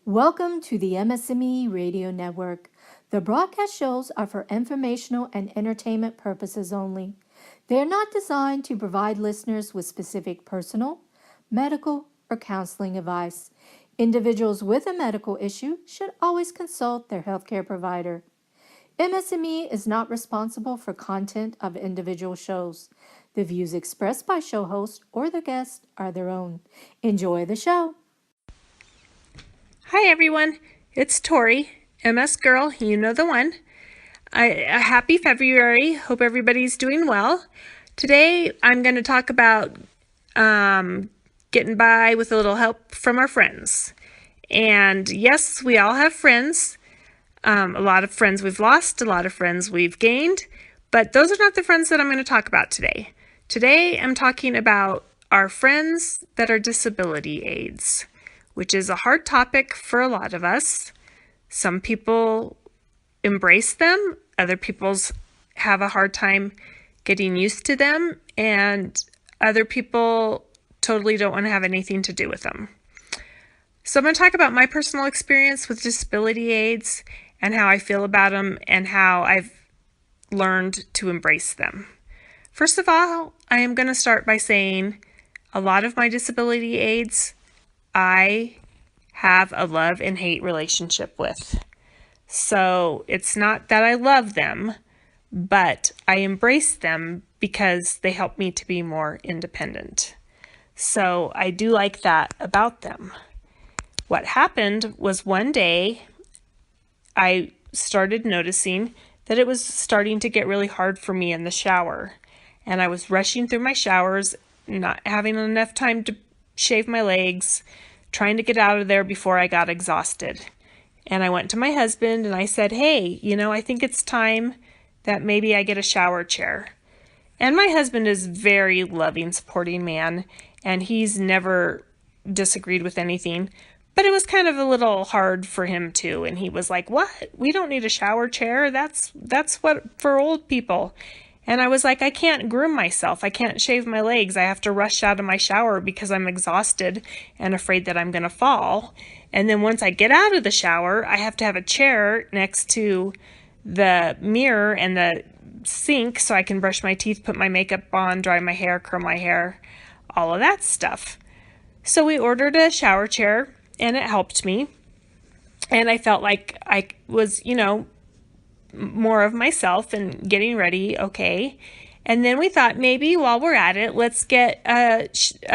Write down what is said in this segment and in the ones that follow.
Welcome to the MS&Me Radio Network. The broadcast shows are for informational and entertainment purposes only. They are not designed to provide listeners with specific personal, medical, or counseling advice. Individuals with a medical issue should always consult their healthcare provider. MS&Me is not responsible for content of individual shows. The views expressed by show hosts or their guests are their own. Enjoy the show. Hi everyone, it's Tori, MS Girl, you know the one. Happy February, hope everybody's doing well. Today I'm going to talk about getting by with a little help from our friends. And yes, we all have friends. A lot of friends we've lost, a lot of friends we've gained, but those are not the friends that I'm going to talk about today. Today I'm talking about our friends that are disability aids, which is a hard topic for a lot of us. Some people embrace them, other people have a hard time getting used to them, and other people totally don't want to have anything to do with them. So I'm going to talk about my personal experience with disability aids and how I feel about them and how I've learned to embrace them. First of all, I am going to start by saying a lot of my disability aids I have a love and hate relationship with. So it's not that I love them, but I embrace them because they help me to be more independent. So I do like that about them. What happened was one day I started noticing that it was starting to get really hard for me in the shower. And I was rushing through my showers, not having enough time to shave my legs, trying to get out of there before I got exhausted. And I went to my husband and I said, hey, I think it's time that maybe I get a shower chair. And my husband is a very loving, supporting man, and he's never disagreed with anything. But it was kind of a little hard for him too. And he was like, what? We don't need a shower chair. That's what for old people. And I was like, I can't groom myself. I can't shave my legs. I have to rush out of my shower because I'm exhausted and afraid that I'm going to fall. And then once I get out of the shower, I have to have a chair next to the mirror and the sink so I can brush my teeth, put my makeup on, dry my hair, curl my hair, all of that stuff. So we ordered a shower chair and it helped me. And I felt like I was, more of myself and getting ready, okay. And then we thought maybe while we're at it, let's get a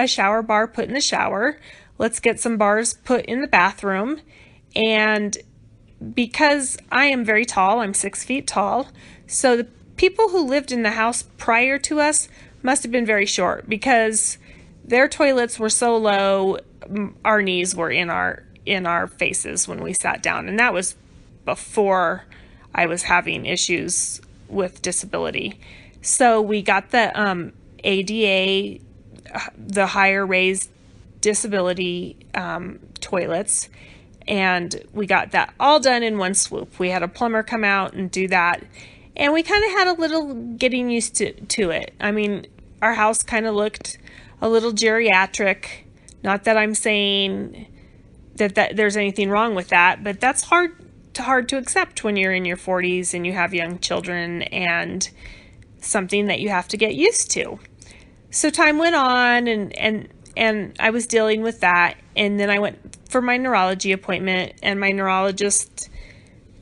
shower bar put in the shower. Let's get some bars put in the bathroom. And because I am very tall, I'm 6 feet tall, so the people who lived in the house prior to us must have been very short because their toilets were so low, our knees were in our faces when we sat down. And that was before I was having issues with disability. So we got the ADA, the higher raised disability toilets, and we got that all done in one swoop. We had a plumber come out and do that, and we kind of had a little getting used to it. I mean, our house kind of looked a little geriatric. Not that I'm saying that there's anything wrong with that, but that's hard to accept when you're in your 40s and you have young children and something that you have to get used to. So time went on and I was dealing with that, and then I went for my neurology appointment, and my neurologist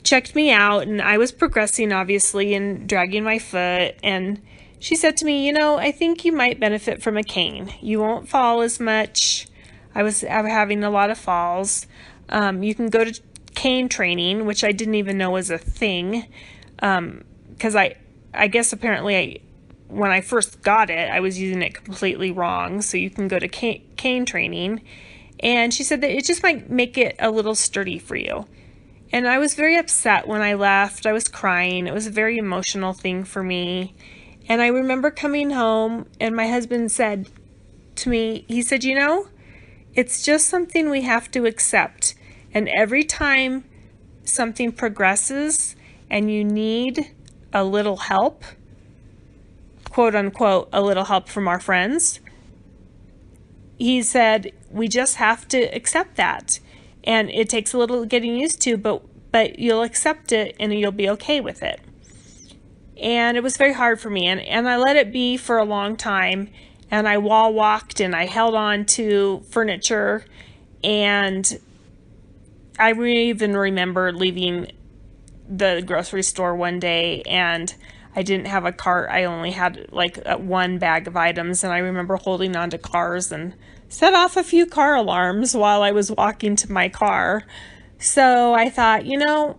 checked me out, and I was progressing obviously and dragging my foot, and she said to me, I think you might benefit from a cane. You won't fall as much. I was having a lot of falls. You can go to cane training, which I didn't even know was a thing, because I guess apparently when I first got it, I was using it completely wrong. So you can go to cane training, and she said that it just might make it a little sturdy for you. And I was very upset when I left. I was crying. It was a very emotional thing for me. And I remember coming home, and my husband said to me, he said, it's just something we have to accept. And every time something progresses and you need a little help, quote unquote, a little help from our friends, he said, we just have to accept that. And it takes a little getting used to, but you'll accept it and you'll be okay with it. And it was very hard for me. And I let it be for a long time. And I wall walked and I held on to furniture. And I even remember leaving the grocery store one day and I didn't have a cart. I only had like one bag of items. And I remember holding onto cars and set off a few car alarms while I was walking to my car. So I thought,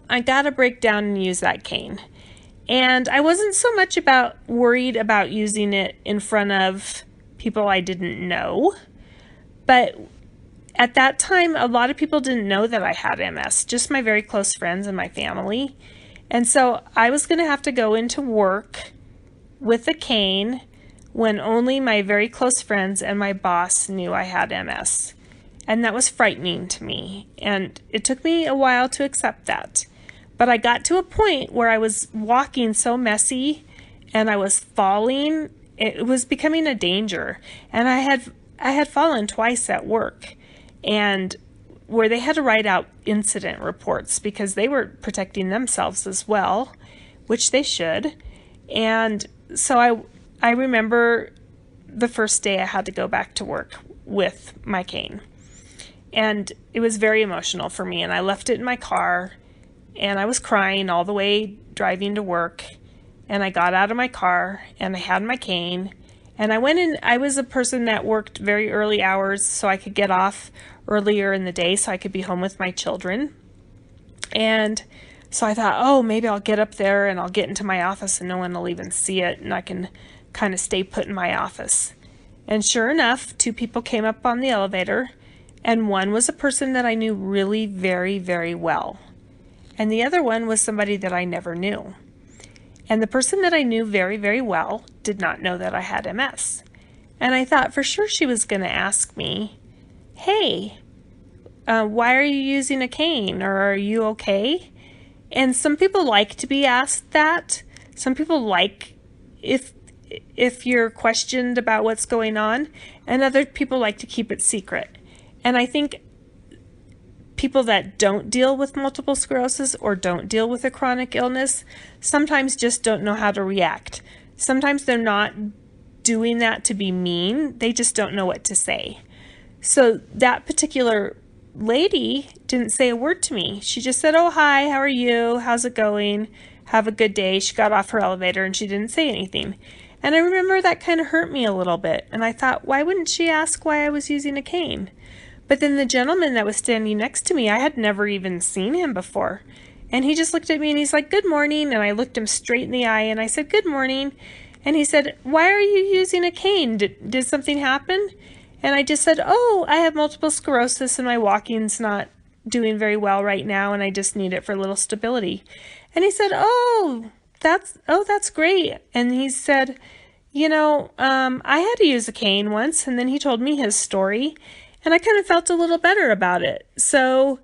I got to break down and use that cane. And I wasn't so much worried about using it in front of people I didn't know. But at that time, a lot of people didn't know that I had MS, just my very close friends and my family. And so I was going to have to go into work with a cane when only my very close friends and my boss knew I had MS. And that was frightening to me. And it took me a while to accept that. But I got to a point where I was walking so messy and I was falling. It was becoming a danger. And I had fallen twice at work, and where they had to write out incident reports because they were protecting themselves as well, which they should. And so I remember the first day I had to go back to work with my cane. And it was very emotional for me. And I left it in my car and I was crying all the way driving to work. And I got out of my car and I had my cane. And I went in. I was a person that worked very early hours so I could get off earlier in the day so I could be home with my children. And so I thought, oh, maybe I'll get up there and I'll get into my office and no one will even see it and I can kind of stay put in my office. And sure enough, two people came up on the elevator, and one was a person that I knew really very, very well. And the other one was somebody that I never knew. And the person that I knew very, very well did not know that I had MS. And I thought for sure she was going to ask me, hey, why are you using a cane? Or are you okay? And some people like to be asked that. Some people like if you're questioned about what's going on. And other people like to keep it secret. And I think people that don't deal with multiple sclerosis or don't deal with a chronic illness sometimes just don't know how to react. Sometimes they're not doing that to be mean. They just don't know what to say. So that particular lady didn't say a word to me. She just said, oh, hi, how are you? How's it going? Have a good day. She got off her elevator and she didn't say anything. And I remember that kind of hurt me a little bit. And I thought, why wouldn't she ask why I was using a cane? But then the gentleman that was standing next to me, I had never even seen him before. And he just looked at me and he's like, good morning. And I looked him straight in the eye and I said, good morning. And he said, why are you using a cane? Did something happen? And I just said, oh, I have multiple sclerosis and my walking's not doing very well right now and I just need it for a little stability. And he said, oh, that's great. And he said, I had to use a cane once. And then he told me his story. And I kind of felt a little better about it. So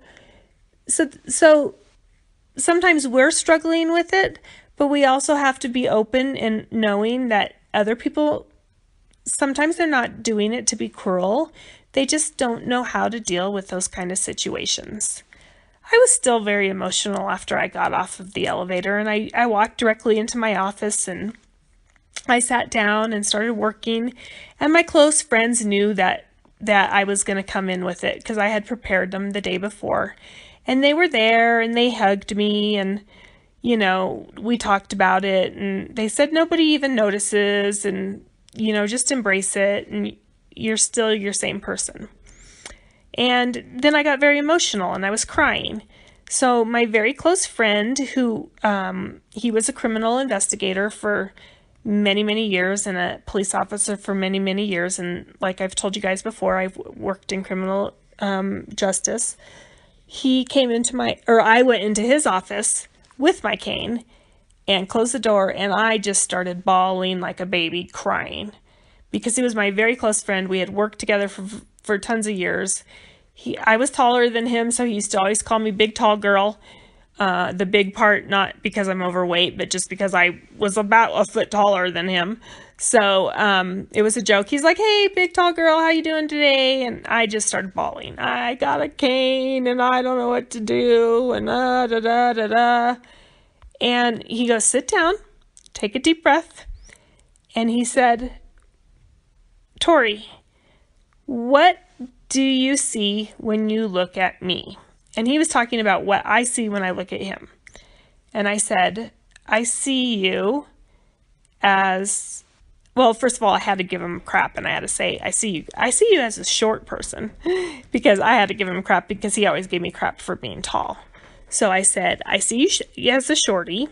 sometimes we're struggling with it, but we also have to be open in knowing that other people, sometimes they're not doing it to be cruel. They just don't know how to deal with those kind of situations. I was still very emotional after I got off of the elevator, and I walked directly into my office and I sat down and started working, and my close friends knew that I was going to come in with it because I had prepared them the day before. And they were there and they hugged me and, we talked about it and they said nobody even notices and, just embrace it and you're still your same person. And then I got very emotional and I was crying. So my very close friend who, he was a criminal investigator for many, many years and a police officer for many, many years. And like I've told you guys before, I've worked in criminal justice. He came I went into his office with my cane and closed the door. And I just started bawling like a baby, crying because he was my very close friend. We had worked together for tons of years. I was taller than him, so he used to always call me big, tall girl. The big part, not because I'm overweight, but just because I was about a foot taller than him. So it was a joke. He's like, "Hey, big tall girl, how you doing today?" And I just started bawling. I got a cane and I don't know what to do and da da da da. And he goes, "Sit down, take a deep breath." And he said, "Tori, what do you see when you look at me?" And he was talking about what I see when I look at him. And I said, "I see you as," well, first of all, I had to give him crap and I had to say, I see you as a short person," because I had to give him crap because he always gave me crap for being tall. So I said, "I see you as a shorty."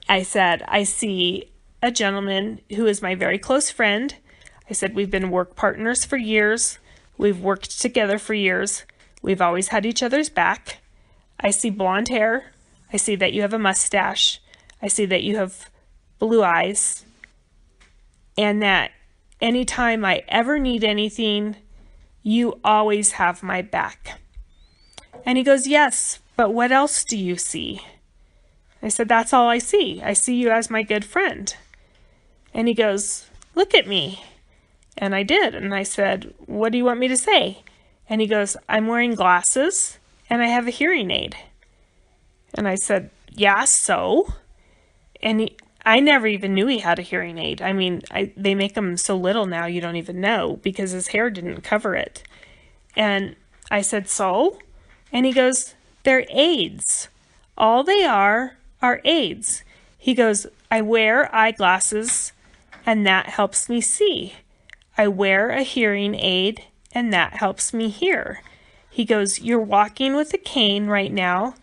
I said, "I see a gentleman who is my very close friend." I said, "We've been work partners for years. We've worked together for years. We've always had each other's back. I see blonde hair. I see that you have a mustache. I see that you have blue eyes. And that anytime I ever need anything, you always have my back." And he goes, "Yes, but what else do you see?" I said, "That's all I see. I see you as my good friend." And he goes, "Look at me." And I did. And I said, "What do you want me to say?" And he goes, "I'm wearing glasses and I have a hearing aid." And I said, "Yeah, so?" And I never even knew he had a hearing aid. I mean, they make them so little now you don't even know because his hair didn't cover it. And I said, "So?" And he goes, "They're aids. All they are aids." He goes, "I wear eyeglasses and that helps me see. I wear a hearing aid and that helps me hear." He goes, "You're walking with a cane right now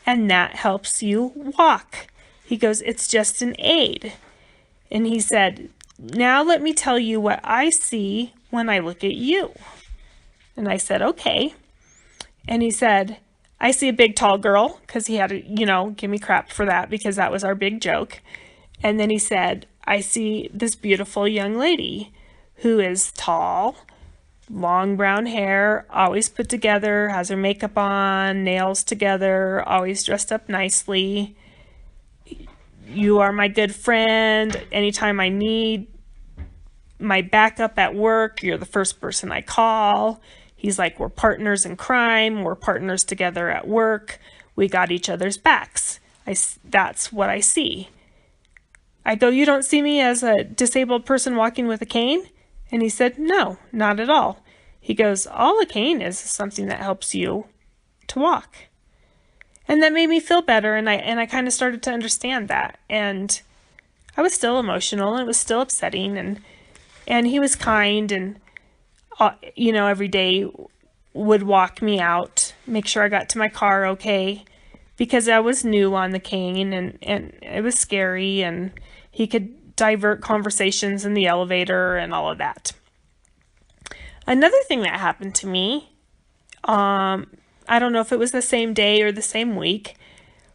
and that helps you walk." He goes, "It's just an aid." And he said, "Now let me tell you what I see when I look at you." And I said, "Okay." And he said, "I see a big tall girl," because he had to, give me crap for that because that was our big joke. And then he said, "I see this beautiful young lady who is tall, long brown hair, always put together, has her makeup on, nails together, always dressed up nicely. You are my good friend. Anytime I need my backup at work, you're the first person I call." He's like, "We're partners in crime. We're partners together at work. We got each other's backs." That's what I see. I go, "You don't see me as a disabled person walking with a cane?" And he said, "No, not at all." He goes, "All a cane is something that helps you to walk." And that made me feel better, and I kind of started to understand that. And I was still emotional, and it was still upsetting, and he was kind, and every day would walk me out, make sure I got to my car okay, because I was new on the cane, and it was scary, and he could divert conversations in the elevator and all of that. Another thing that happened to me, I don't know if it was the same day or the same week,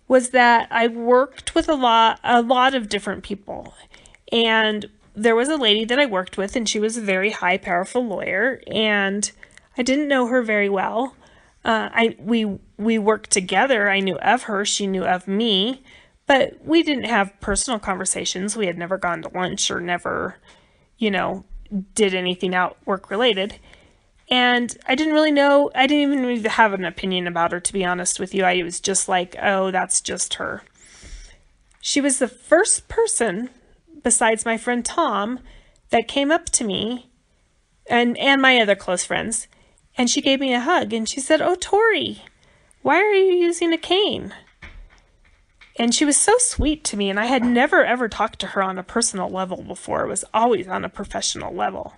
was that I worked with a lot of different people. And there was a lady that I worked with, and she was a very high, powerful lawyer, and I didn't know her very well. We worked together. I knew of her. She knew of me, but we didn't have personal conversations. We had never gone to lunch or never, did anything out work related. And I didn't even really have an opinion about her, to be honest with you. I was just like, oh, that's just her. She was the first person, besides my friend Tom, that came up to me and my other close friends, and she gave me a hug, and she said, "Oh, Tori, why are you using a cane?" And she was so sweet to me, and I had never, ever talked to her on a personal level before. It was always on a professional level.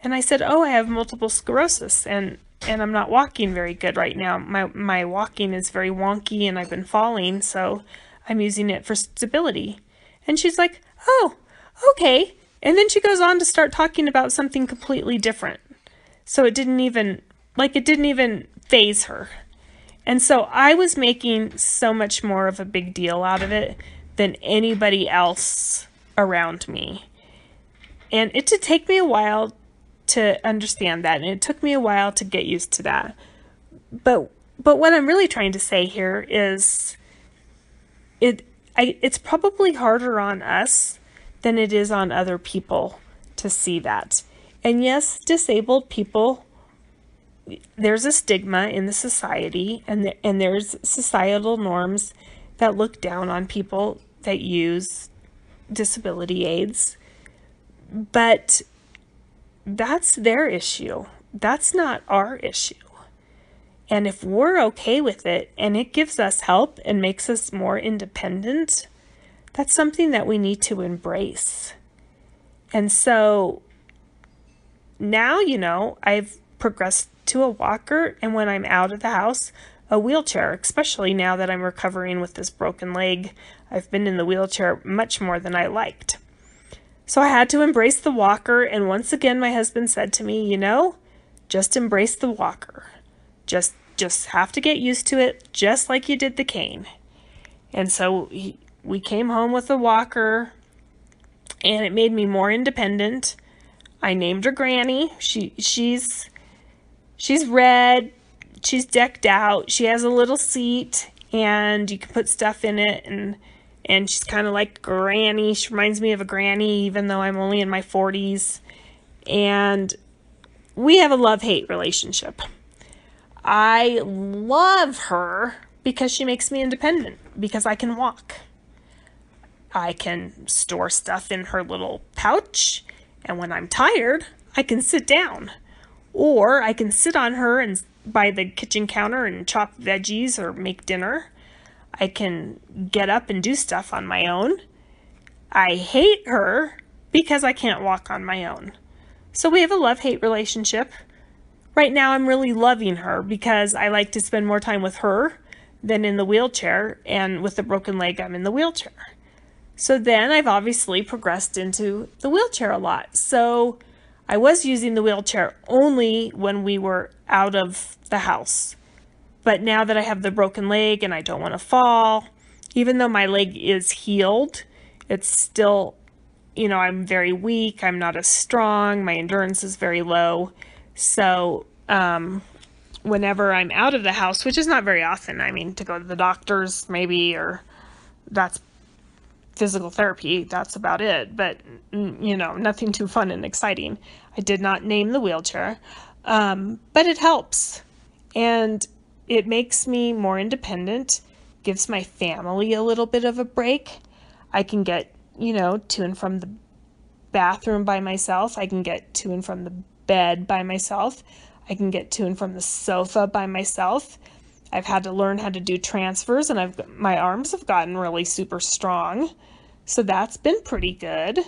And I said, "Oh, I have multiple sclerosis, and I'm not walking very good right now. My walking is very wonky, and I've been falling, so I'm using it for stability." And she's like, "Oh, okay." And then she goes on to start talking about something completely different. So it didn't even faze her. And so I was making so much more of a big deal out of it than anybody else around me. And it did take me a while to understand that, and it took me a while to get used to that. But what I'm really trying to say here is it's probably harder on us than it is on other people to see that. And yes, disabled people, there's a stigma in the society, and there's societal norms that look down on people that use disability aids. But that's their issue. That's not our issue. And if we're okay with it and it gives us help and makes us more independent, that's something that we need to embrace. And so now, I've progressed to a walker, and when I'm out of the house, a wheelchair, especially now that I'm recovering with this broken leg. I've been in the wheelchair much more than I liked. So I had to embrace the walker, and once again my husband said to me, just embrace the walker. Just have to get used to it, just like you did the cane. And so we came home with a walker, and it made me more independent. I named her Granny. She's red. She's decked out. She has a little seat, and you can put stuff in it, and she's kind of like Granny. She reminds me of a granny, even though I'm only in my 40s. And we have a love-hate relationship. I love her because she makes me independent, because I can walk. I can store stuff in her little pouch, and when I'm tired, I can sit down. Or I can sit on her and by the kitchen counter and chop veggies or make dinner. I can get up and do stuff on my own. I hate her because I can't walk on my own. So we have a love-hate relationship. Right now I'm really loving her because I like to spend more time with her than in the wheelchair, and with the broken leg I'm in the wheelchair. So then I've obviously progressed into the wheelchair a lot. So I was using the wheelchair only when we were out of the house. But now that I have the broken leg and I don't want to fall, even though my leg is healed, it's still, I'm very weak. I'm not as strong. My endurance is very low. So whenever I'm out of the house, which is not very often, to go to the doctors maybe, or that's physical therapy, that's about it. But, nothing too fun and exciting. I did not name the wheelchair, but it helps. And it makes me more independent, gives my family a little bit of a break. I can get, to and from the bathroom by myself. I can get to and from the bed by myself. I can get to and from the sofa by myself. I've had to learn how to do transfers, and my arms have gotten really super strong. So that's been pretty good.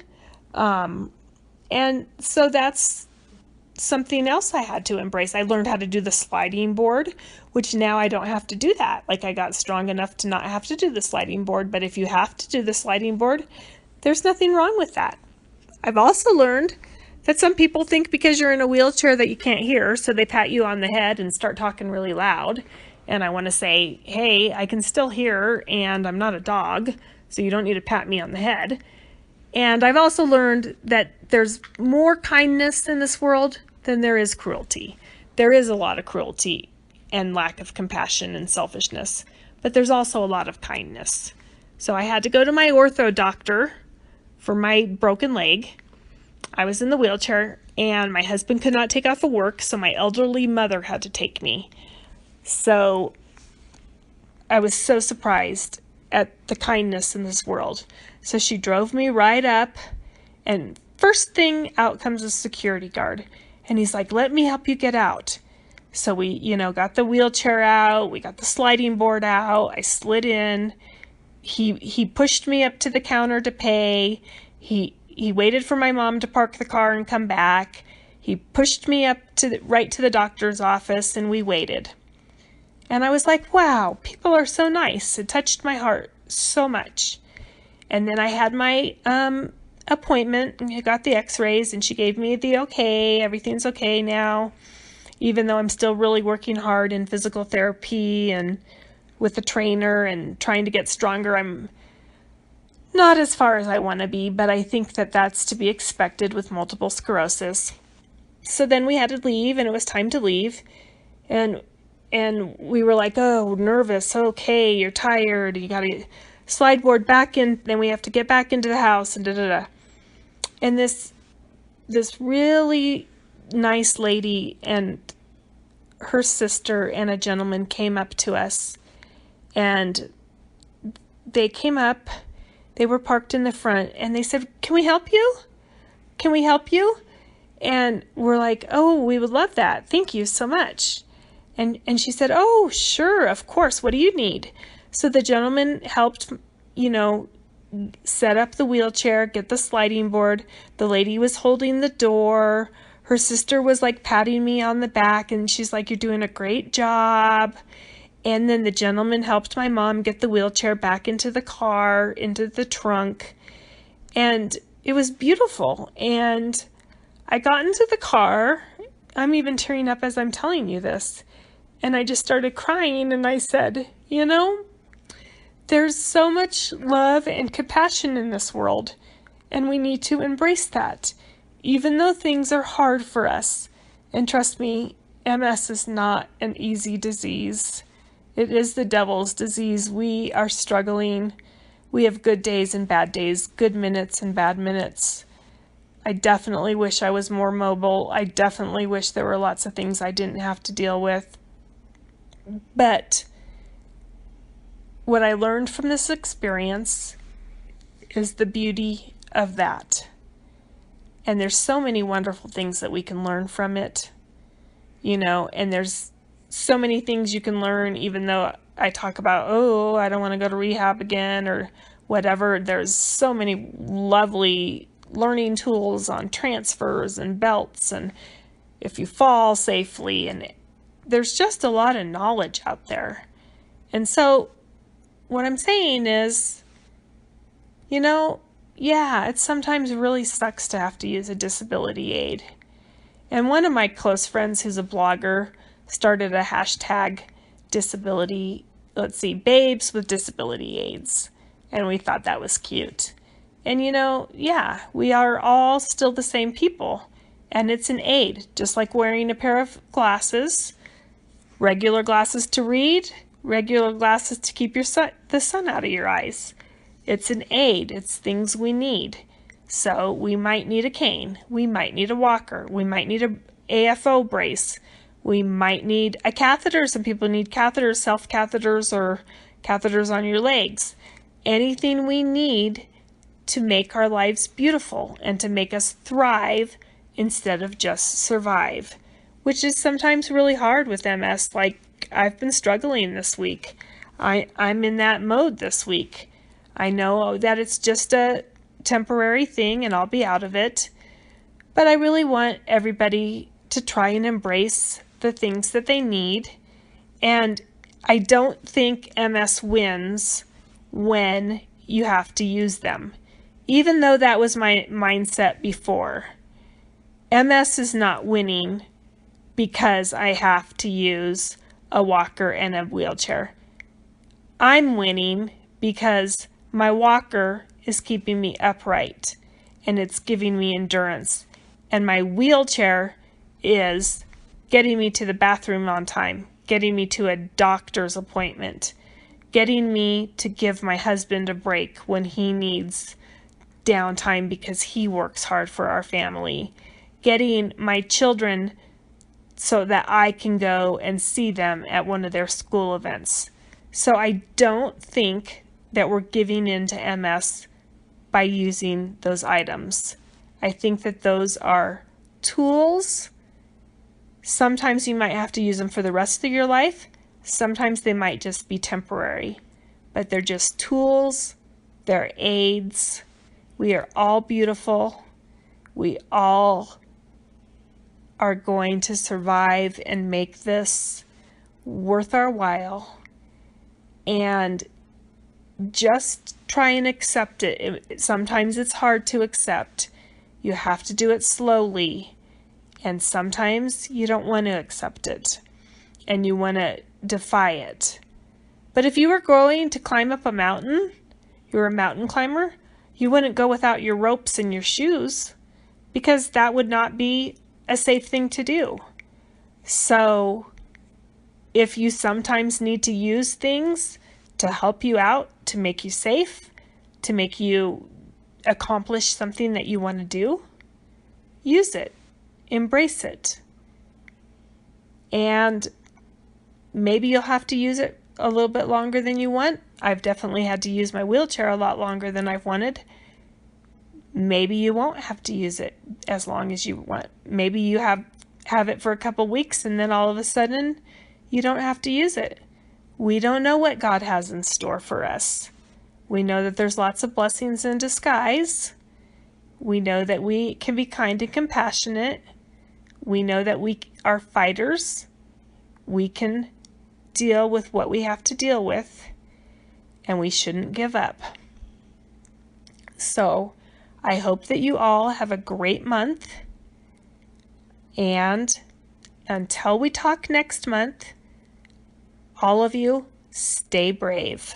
And so that's something else I had to embrace. I learned how to do the sliding board, which now I don't have to do that. Like, I got strong enough to not have to do the sliding board, but if you have to do the sliding board, there's nothing wrong with that. I've also learned that some people think because you're in a wheelchair that you can't hear, so they pat you on the head and start talking really loud. And I want to say, hey, I can still hear, and I'm not a dog, so you don't need to pat me on the head. And I've also learned that there's more kindness in this world than there is cruelty. There is a lot of cruelty and lack of compassion and selfishness, but there's also a lot of kindness. So I had to go to my ortho doctor for my broken leg. I was in the wheelchair, and my husband could not take off of work, so my elderly mother had to take me. So I was so surprised at the kindness in this world. So she drove me right up, and first thing out comes a security guard, and he's like, let me help you get out. So we, got the wheelchair out, we got the sliding board out, I slid in, he pushed me up to the counter to pay, he waited for my mom to park the car and come back, he pushed me up right to the doctor's office, and we waited. And I was like, wow, people are so nice. It touched my heart so much. And then I had my appointment, and I got the x-rays, and she gave me the okay, everything's okay now. Even though I'm still really working hard in physical therapy and with the trainer and trying to get stronger, I'm not as far as I want to be, but I think that that's to be expected with multiple sclerosis. So then we had to leave, and it was time to leave. And we were like, oh, nervous, okay, you're tired, you got to slide board back in, then we have to get back into the house, and da-da-da. And this really nice lady and her sister and a gentleman came up to us, and they came up, they were parked in the front, and they said, "Can we help you? Can we help you?" And we're like, "Oh, we would love that. Thank you so much." And she said, "Oh, sure, of course. What do you need?" So the gentleman helped, set up the wheelchair, get the sliding board. The lady was holding the door. Her sister was like patting me on the back, and she's like, "You're doing a great job." And then the gentleman helped my mom get the wheelchair back into the car, into the trunk. And it was beautiful. And I got into the car. I'm even tearing up as I'm telling you this. And I just started crying, and I said, there's so much love and compassion in this world, and we need to embrace that, even though things are hard for us. And trust me, MS is not an easy disease. It is the devil's disease. We are struggling. We have good days and bad days, good minutes and bad minutes. I definitely wish I was more mobile. I definitely wish there were lots of things I didn't have to deal with. But what I learned from this experience is the beauty of that. And there's so many wonderful things that we can learn from it, and there's so many things you can learn, even though I talk about, I don't want to go to rehab again or whatever. There's so many lovely learning tools on transfers and belts, and if you fall safely, and there's just a lot of knowledge out there. And so what I'm saying is, it sometimes really sucks to have to use a disability aid. And one of my close friends who's a blogger started a hashtag babes with disability aids. And we thought that was cute. And we are all still the same people. And it's an aid, just like wearing a pair of glasses. Regular glasses to read, regular glasses to keep the sun out of your eyes. It's an aid. It's things we need. So we might need a cane. We might need a walker. We might need a AFO brace. We might need a catheter. Some people need catheters, self-catheters, or catheters on your legs. Anything we need to make our lives beautiful and to make us thrive instead of just survive, which is sometimes really hard with MS. Like, I've been struggling this week. I'm in that mode this week. I know that it's just a temporary thing and I'll be out of it, but I really want everybody to try and embrace the things that they need. And I don't think MS wins when you have to use them, even though that was my mindset before. MS is not winning because I have to use a walker and a wheelchair. I'm winning because my walker is keeping me upright and it's giving me endurance. And my wheelchair is getting me to the bathroom on time, getting me to a doctor's appointment, getting me to give my husband a break when he needs downtime because he works hard for our family, getting my children so that I can go and see them at one of their school events. So I don't think that we're giving in to MS by using those items. I think that those are tools. Sometimes you might have to use them for the rest of your life. Sometimes they might just be temporary, but they're just tools. They're aids. We are all beautiful. We all are going to survive and make this worth our while. And just try and accept it. Sometimes it's hard to accept. You have to do it slowly. And sometimes you don't want to accept it. And you want to defy it. But if you were going to climb up a mountain, you're a mountain climber, you wouldn't go without your ropes and your shoes, because that would not be a safe thing to do. So if you sometimes need to use things to help you out, to make you safe, to make you accomplish something that you want to do, use it, embrace it. And maybe you'll have to use it a little bit longer than you want. I've definitely had to use my wheelchair a lot longer than I've wanted. Maybe you won't have to use it as long as you want. Maybe you have it for a couple weeks and then all of a sudden you don't have to use it. We don't know what God has in store for us. We know that there's lots of blessings in disguise. We know that we can be kind and compassionate. We know that we are fighters. We can deal with what we have to deal with, and we shouldn't give up. So I hope that you all have a great month, and until we talk next month, all of you stay brave.